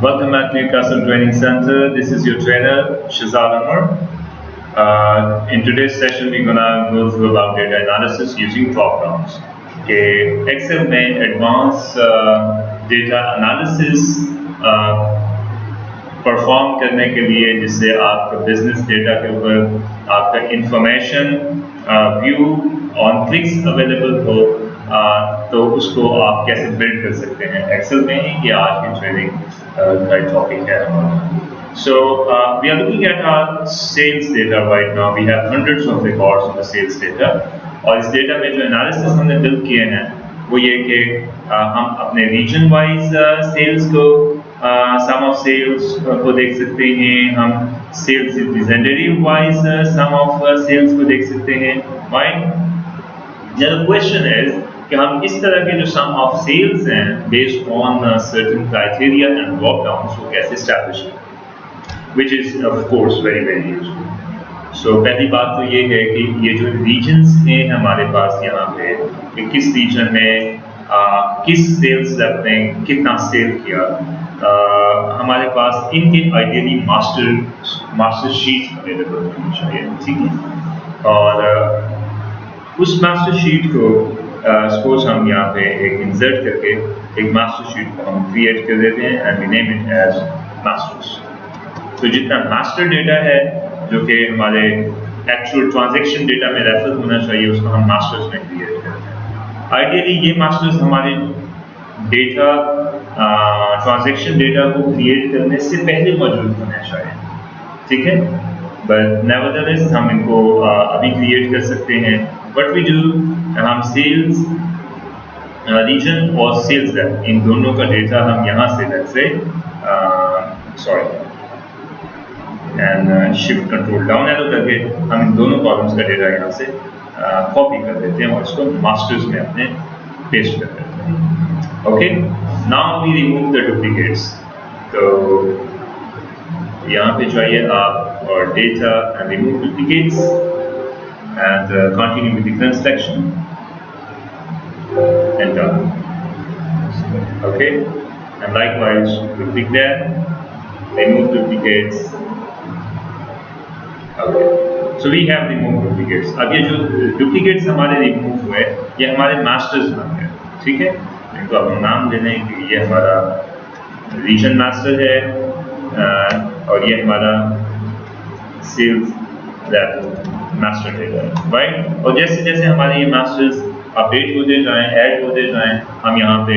Welcome back to your Custom Training Center. This is your trainer, Shahzad Anwar. In today's session, we're gonna go through about data analysis using drop-downs. Okay, Excel में advanced data analysis perform करने के लिए जिससे आपका business data के ऊपर आपका information view on clicks available हो, तो उसको आप कैसे बिल्ड कर सकते हैं एक्सेल में ही। ये आज की ट्रेनिंग का टॉपिक है हमारा। So we are looking at our sales data right now. We have hundreds of records of the sales data, और इस डेटा में जो एनालिसिस हमने बिल्ड किए हैं वो ये कि हम अपने रीजन वाइज सेल्स को सम ऑफ सेल्स को देख सकते हैं, हम sales representative wise sum of sales को देख सकते हैं, राइट। द क्वेश्चन इज कि हम इस तरह के जो सम ऑफ सेल्स हैं based on certain criteria and drop downs को कैसे एस्टैब्लिश करें, which is of course very very useful. So पहली बात तो ये है कि ये जो रीजन्स हैं हमारे पास यहाँ पे कि किस रीजन में किस सेल्स रेप ने कितना सेल किया, हमारे पास इनके आइडियली मास्टर शीट अवेलेबल होनी चाहिए, ठीक है। और उस मास्टर शीट को सपोज हम यहाँ पे एक इंसर्ट करके एक मास्टर शीट को हम क्रिएट कर देते हैं and we name it as masters. तो जितना मास्टर डेटा है जो कि हमारे एक्चुअल ट्रांजैक्शन डेटा में रेफर होना चाहिए उसको हम मास्टर्स में क्रिएट करते हैं। आइडियली ये मास्टर्स हमारे डेटा ट्रांजैक्शन डेटा को क्रिएट करने से पहले मौजूद होने चाहिए, ठीक है। बट नेवरदलेस हम इनको अभी क्रिएट कर सकते हैं। व्हाट वी डू, हम सेल्स रीजन और सेल्स रेप इन दोनों का डेटा हम यहाँ से let's say and shift control down arrow करके हम इन दोनों कॉलम्स का डेटा यहाँ से कॉपी कर देते हैं और इसको मास्टर्स में अपने पेस्ट कर देते हैं। Okay, now we remove the duplicates. तो यहाँ पे जाइए आप और data and remove duplicates and continue with the current selection and done. Okay, and likewise we click there, remove duplicates। Okay, so we have removed duplicates। अब ये जो duplicates हमारे रिमूव हुए ये हमारे मास्टर्स बन गए, ठीक है। इनको अब हम नाम दे दें कि ये हमारा रीजन मास्टर है और ये हमारा सेल्स मास्टर डेटा है, राइट। और जैसे जैसे हमारे ये मास्टर्स अपडेट होते जाएं, ऐड होते जाएं, हम यहाँ पे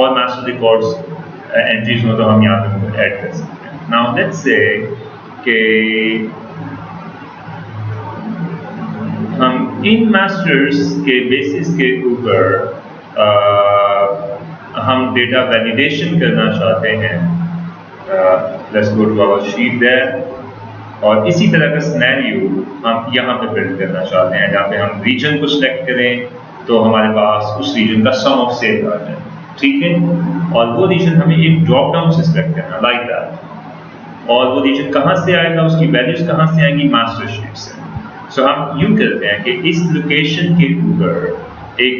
और मास्टर रिकॉर्ड्स एंट्रीज हो तो हम यहाँ पे उनको ऐड कर सकते हैं। नाउ लेट्स से कि हम इन मास्टर्स के बेसिस के ऊपर हम डेटा वैलिडेशन करना चाहते हैं। Let's go to our sheet there और इसी तरह का सिनेरियो हम यहाँ पे बिल्ड करना चाहते हैं जहाँ पे हम रीजन को सिलेक्ट करें तो हमारे पास उस रीजन का सम ऑफ सेल आ जाए, ठीक है। और वो रीजन हमें एक ड्रॉप डाउन से सिलेक्ट करना, लाइक दैट। और वो रीजन कहाँ से आएगा, उसकी वैल्यूज कहाँ से आएंगी, मास्टर शीट से। सो हम यूं करते हैं कि इस लोकेशन के ऊपर एक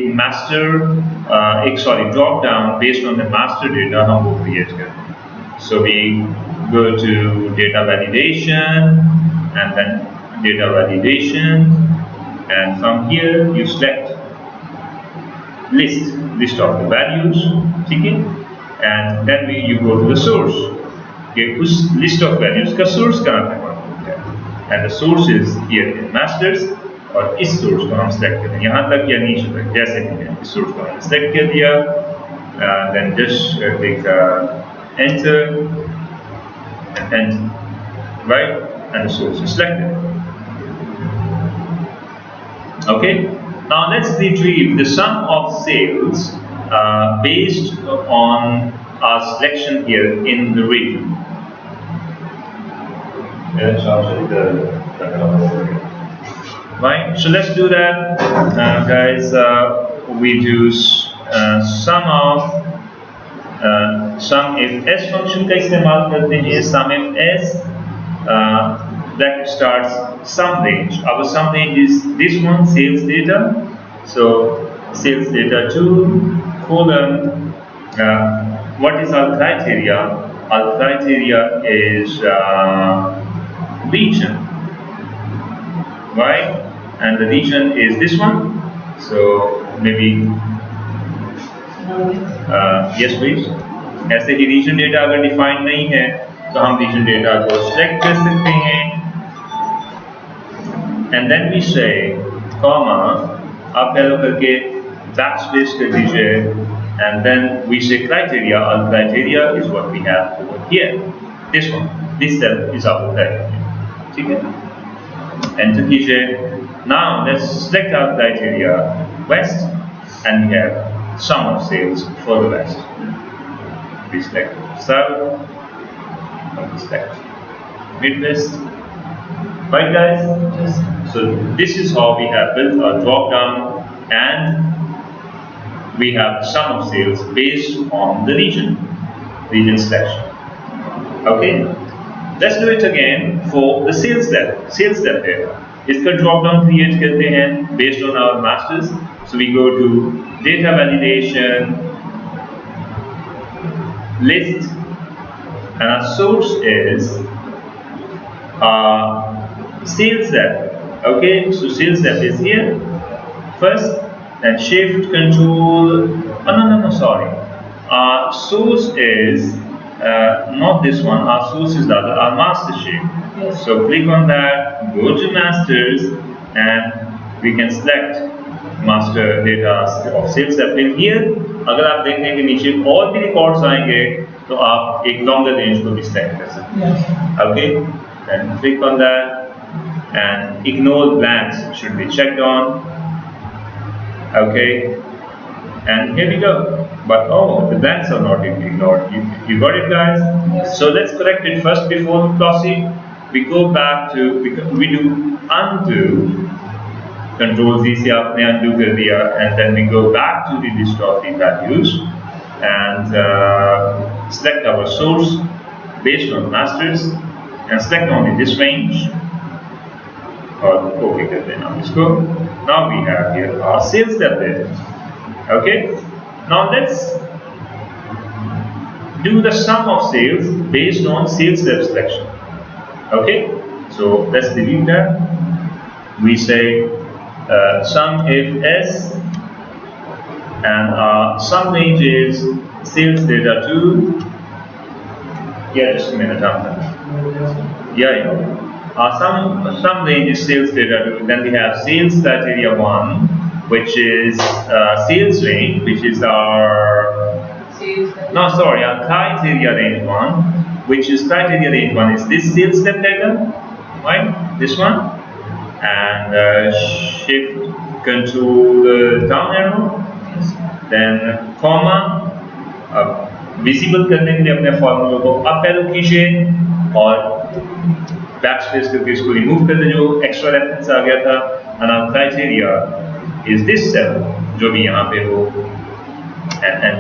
drop down based on the master data हम वो क्रिएट करते हैं। So we go to data validation and then data validation and from here you select list of the values, ठीक है। and then you go to the source कि उस list of values का source कहाँ पे मौजूद है, and the source is here in masters। और इस source को हम select करें यहाँ तक या नीचे तक जैसे भी है, इस source को हमने select कर दिया, then just click enter and enter, right, and the source is selected। Okay, now let's retrieve the sum of sales based on our selection here in the region। Right, so let's do that, guys। We do sum if s function का इस्तेमाल करते हैं। sum if s that starts sum range। Our sum range is this one, sales data। So sales data 2 colon what is our criteria? Our criteria is region, right? And the region is this one. So maybe yes please. ऐसे ही region data अगर defined नहीं है तो हम region data को select कर सकते हैं, and then we say comma up arrow करके backspace कर दीजिए, and then we say criteria. Our criteria is what we have over here. This one, this cell is our criteria. ठीक है? Enter कीजिए. Now let's select our criteria west, and we have sum of sales for the west. We select south, and we select midwest. Right, guys? Yes. So this is how we have built our drop down, and we have sum of sales based on the region selection. Okay, let's do it again for the sales step data. इसका drop down create करते हैं based on our masters. So we go to data validation, list, and our source is sales step. Okay, so sales step is here first, and shift control. Oh no, sorry. Our source is not this one. Our source is the other, our master sheet. Yes. So click on that, go to masters, and we can select master data of sales step. In here, अगर आप देखने के नीचे और भी records आएंगे तो आप एक longer range को भी select कर सकते हैं. Okay, then click on that, and ignore blanks should be checked on. Okay, and here we go. But oh, the blanks are not ignored. You got it, guys? Yes. So let's correct it first before we proceed. We go back to, we do undo, Control Z से आपने undo कर दिया, and then we go back to the list of the values and select our source based on masters, and select only this range. और OK कर देना इसको. Now we have here our sales step data. Okay. Now let's do the sum of sales based on sales step selection. Okay. So let's delete that. We say sum if S, and sum range is sales data 2. Yeah, just a minute. Yeah. Sum range is sales data 2. Then we have sales criteria 1, which is sales range, which is our criteria range 1, which is criteria range 1 is this sales step data, right? This one, and shift control down arrow, then comma. visible करने के लिए अपने फॉर्मूले को up arrow कीजिए और backspace करके इसको रिमूव कर दें जो एक्स्ट्रा रेफरेंस आ गया था. and our criteria is this cell जो भी यहाँ पे हो, and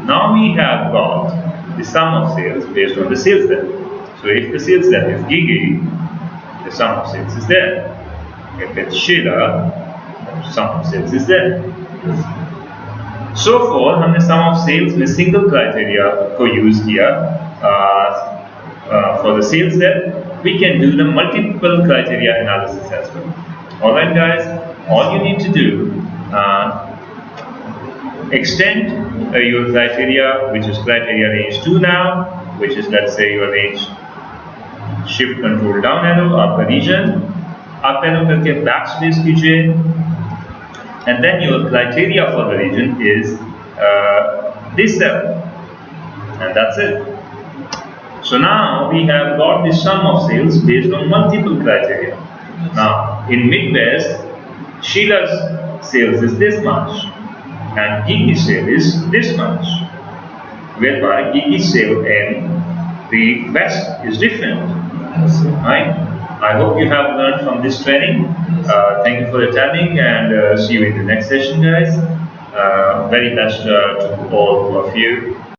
now we have got the sum of sales based on the sales step. So if the sales step is Gigi, the sum of sales is there. If it's Sheila, the sum of sales is there. So far हमने sum of sales में single criteria को use किया. For the sales step, we can do the multiple criteria analysis as well. Alright guys, all you need to do, extend your criteria, which is criteria range 2 now, which is let's say your range, shift control down arrow, up the region, up arrow करके backspace कीजिए, and then your criteria for the region is this cell, and that's it. So now we have got the sum of sales based on multiple criteria. Now in Midwest, Sheila's sales is this much, and Gigi's sale is this much, whereby Gigi's sale in the West is different. Right? I hope you have learned from this training. Thank you for attending, and see you in the next session, guys. Very best to all of you.